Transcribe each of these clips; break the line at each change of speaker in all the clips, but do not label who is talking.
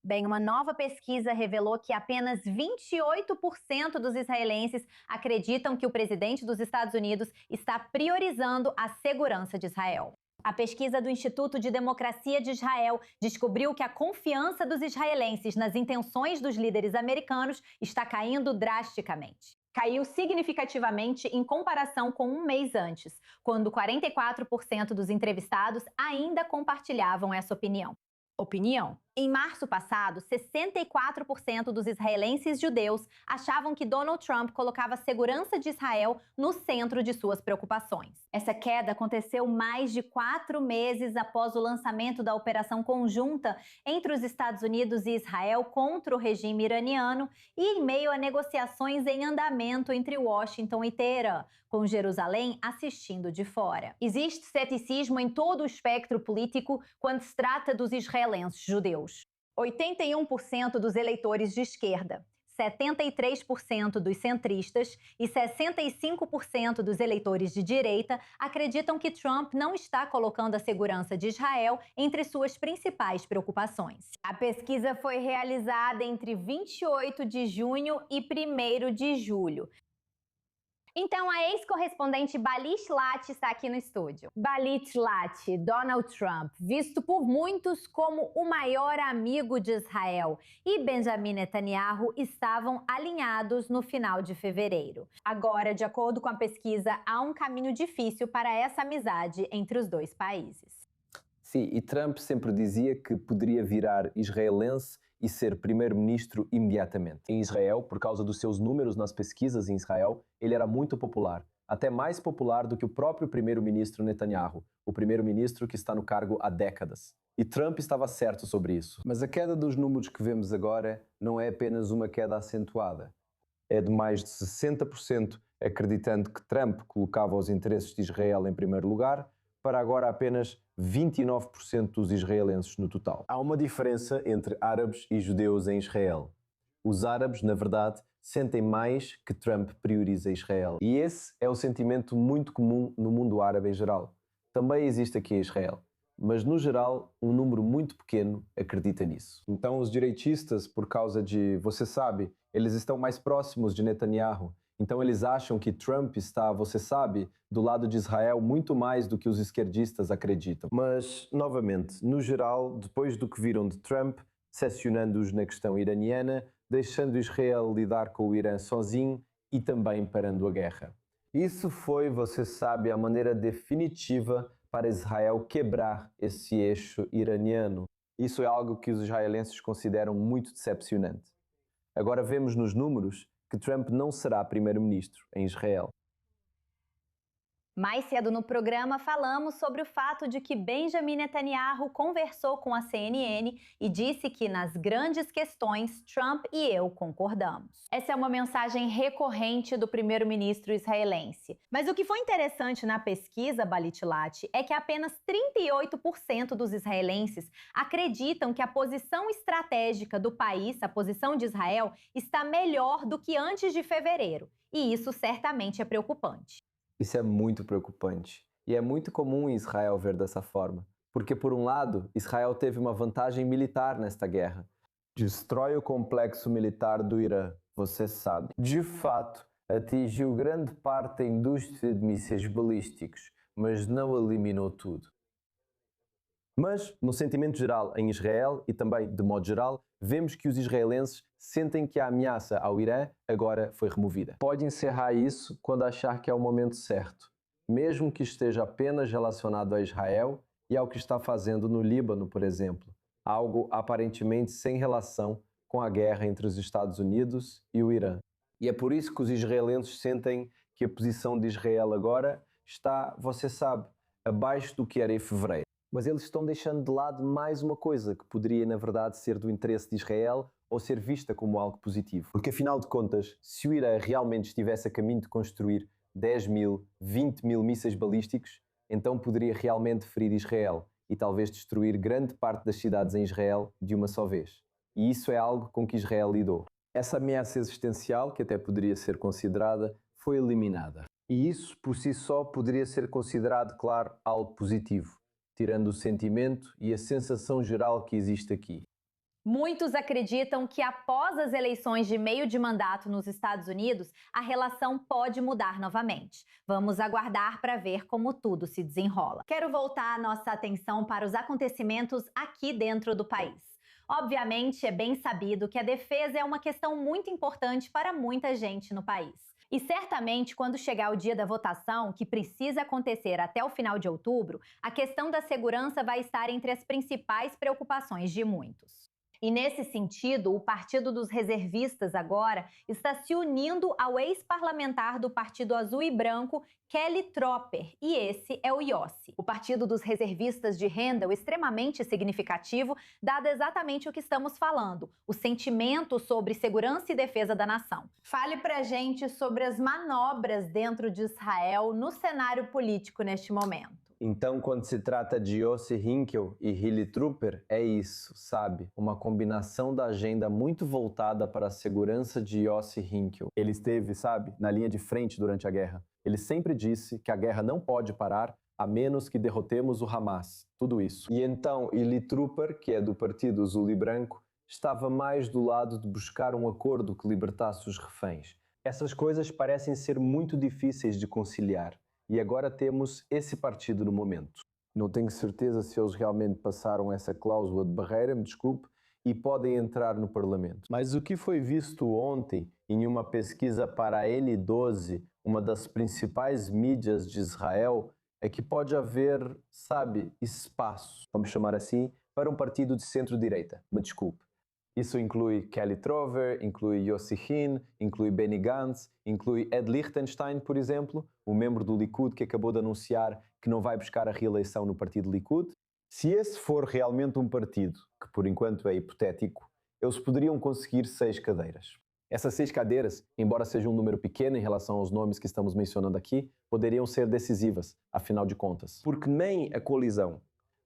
Bem, uma nova pesquisa revelou que apenas 28% dos israelenses acreditam que o presidente dos Estados Unidos está priorizando a segurança de Israel. A pesquisa do Instituto de Democracia de Israel descobriu que a confiança dos israelenses nas intenções dos líderes americanos está caindo drasticamente. Caiu significativamente em comparação com um mês antes, quando 44% dos entrevistados ainda compartilhavam essa opinião. Em março passado, 64% dos israelenses judeus achavam que Donald Trump colocava a segurança de Israel no centro de suas preocupações. Essa queda aconteceu mais de 4 meses após o lançamento da operação conjunta entre os Estados Unidos e Israel contra o regime iraniano e em meio a negociações em andamento entre Washington e Teherã, com Jerusalém assistindo de fora. Existe ceticismo em todo o espectro político quando se trata dos israelenses judeus. 81% dos eleitores de esquerda, 73% dos centristas e 65% dos eleitores de direita acreditam que Trump não está colocando a segurança de Israel entre suas principais preocupações. A pesquisa foi realizada entre 28 de junho e 1º de julho. Então, a ex-correspondente Balit Lati está aqui no estúdio. Balit Lati, Donald Trump, visto por muitos como o maior amigo de Israel, e Benjamin Netanyahu estavam alinhados no final de fevereiro. Agora, de acordo com a pesquisa, há um caminho difícil para essa amizade entre os dois países.
Sim, e Trump sempre dizia que poderia virar israelense e ser primeiro-ministro imediatamente. Em Israel, por causa dos seus números nas pesquisas em Israel, ele era muito popular, até mais popular do que o próprio primeiro-ministro Netanyahu, o primeiro-ministro que está no cargo há décadas. E Trump estava certo sobre isso. Mas a queda dos números que vemos agora não é apenas uma queda acentuada. É de mais de 60% acreditando que Trump colocava os interesses de Israel em primeiro lugar, para agora apenas 29% dos israelenses no total. Há uma diferença entre árabes e judeus em Israel. Os árabes, na verdade, sentem mais que Trump prioriza Israel. E esse é o sentimento muito comum no mundo árabe em geral. Também existe aqui em Israel. Mas, no geral, um número muito pequeno acredita nisso. Então, os direitistas, por causa de, você sabe, eles estão mais próximos de Netanyahu. Então eles acham que Trump está, você sabe, do lado de Israel muito mais do que os esquerdistas acreditam. Mas, novamente, no geral, depois do que viram de Trump, decepcionando-os na questão iraniana, deixando Israel lidar com o Irã sozinho e também parando a guerra. Isso foi, você sabe, a maneira definitiva para Israel quebrar esse eixo iraniano. Isso é algo que os israelenses consideram muito decepcionante. Agora vemos nos números que Trump não será primeiro-ministro em Israel.
Mais cedo no programa, falamos sobre o fato de que Benjamin Netanyahu conversou com a CNN e disse que nas grandes questões, Trump e eu concordamos. Essa é uma mensagem recorrente do primeiro-ministro israelense. Mas o que foi interessante na pesquisa, Balit Lati, é que apenas 38% dos israelenses acreditam que a posição estratégica do país, a posição de Israel, está melhor do que antes de fevereiro. E isso certamente é preocupante.
Isso é muito preocupante. E é muito comum em Israel ver dessa forma. Porque, por um lado, Israel teve uma vantagem militar nesta guerra. Destrói o complexo militar do Irã, você sabe. De fato, atingiu grande parte da indústria de mísseis balísticos, mas não eliminou tudo. Mas, no sentimento geral em Israel e também de modo geral, vemos que os israelenses sentem que a ameaça ao Irã agora foi removida. Pode encerrar isso quando achar que é o momento certo, mesmo que esteja apenas relacionado a Israel e ao que está fazendo no Líbano, por exemplo, algo aparentemente sem relação com a guerra entre os Estados Unidos e o Irã. E é por isso que os israelenses sentem que a posição de Israel agora está, você sabe, abaixo do que era em fevereiro. Mas eles estão deixando de lado mais uma coisa que poderia, na verdade, ser do interesse de Israel ou ser vista como algo positivo. Porque, afinal de contas, se o Irã realmente estivesse a caminho de construir 10 mil, 20 mil mísseis balísticos, então poderia realmente ferir Israel e talvez destruir grande parte das cidades em Israel de uma só vez. E isso é algo com que Israel lidou. Essa ameaça existencial, que até poderia ser considerada, foi eliminada. E isso, por si só, poderia ser considerado, claro, algo positivo, tirando o sentimento e a sensação geral que existe aqui.
Muitos acreditam que após as eleições de meio de mandato nos Estados Unidos, a relação pode mudar novamente. Vamos aguardar para ver como tudo se desenrola. Quero voltar a nossa atenção para os acontecimentos aqui dentro do país. Obviamente, é bem sabido que a defesa é uma questão muito importante para muita gente no país. E certamente, quando chegar o dia da votação, que precisa acontecer até o final de outubro, a questão da segurança vai estar entre as principais preocupações de muitos. E nesse sentido, o Partido dos Reservistas agora está se unindo ao ex-parlamentar do Partido Azul e Branco, Kelly Tropper, e esse é o Yossi. O Partido dos Reservistas de Randall, extremamente significativo, dado exatamente o que estamos falando, o sentimento sobre segurança e defesa da nação. Fale pra gente sobre as manobras dentro de Israel no cenário político neste momento.
Então, quando se trata de Yossi Hinkel e Kelly Tropper, é isso, sabe? Uma combinação da agenda muito voltada para a segurança de Yossi Hinkel. Ele esteve, sabe, na linha de frente durante a guerra. Ele sempre disse que a guerra não pode parar a menos que derrotemos o Hamas. Tudo isso. E então, Kelly Tropper, que é do Partido Azul e Branco, estava mais do lado de buscar um acordo que libertasse os reféns. Essas coisas parecem ser muito difíceis de conciliar. E agora temos esse partido no momento. Não tenho certeza se eles realmente passaram essa cláusula de barreira, me desculpe, e podem entrar no Parlamento. Mas o que foi visto ontem em uma pesquisa para a N12, uma das principais mídias de Israel, é que pode haver, sabe, espaço, vamos chamar assim, para um partido de centro-direita. Me desculpe. Isso inclui Kelly Tropper, inclui Yossi Hin, inclui Benny Gantz, inclui Ed Lichtenstein, por exemplo, o membro do Likud que acabou de anunciar que não vai buscar a reeleição no partido Likud. Se esse for realmente um partido, que por enquanto é hipotético, eles poderiam conseguir 6 cadeiras. Essas 6 cadeiras, embora seja um número pequeno em relação aos nomes que estamos mencionando aqui, poderiam ser decisivas, afinal de contas. Porque nem a coalizão,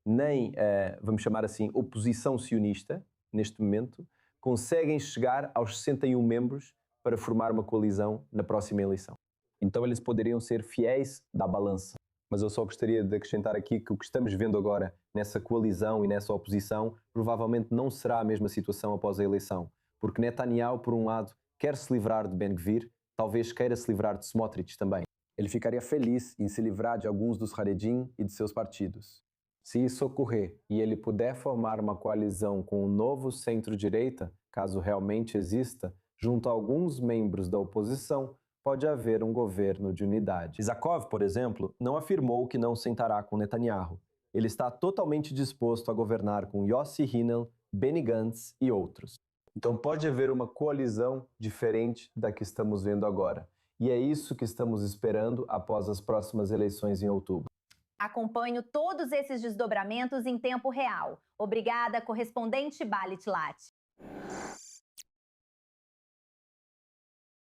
nem a, vamos chamar assim, oposição sionista, neste momento, conseguem chegar aos 61 membros para formar uma coalizão na próxima eleição. Então eles poderiam ser fiéis da balança. Mas eu só gostaria de acrescentar aqui que o que estamos vendo agora nessa coalizão e nessa oposição provavelmente não será a mesma situação após a eleição, porque Netanyahu, por um lado, quer se livrar de Ben-Gvir, talvez queira se livrar de Smotrich também. Ele ficaria feliz em se livrar de alguns dos Haredim e de seus partidos. Se isso ocorrer e ele puder formar uma coalizão com um novo centro-direita, caso realmente exista, junto a alguns membros da oposição, pode haver um governo de unidade. Isakov, por exemplo, não afirmou que não sentará com Netanyahu. Ele está totalmente disposto a governar com Yossi Hinel, Benny Gantz e outros. Então pode haver uma coalizão diferente da que estamos vendo agora. E é isso que estamos esperando após as próximas eleições em outubro.
Acompanho todos esses desdobramentos em tempo real. Obrigada, correspondente Balit Lati.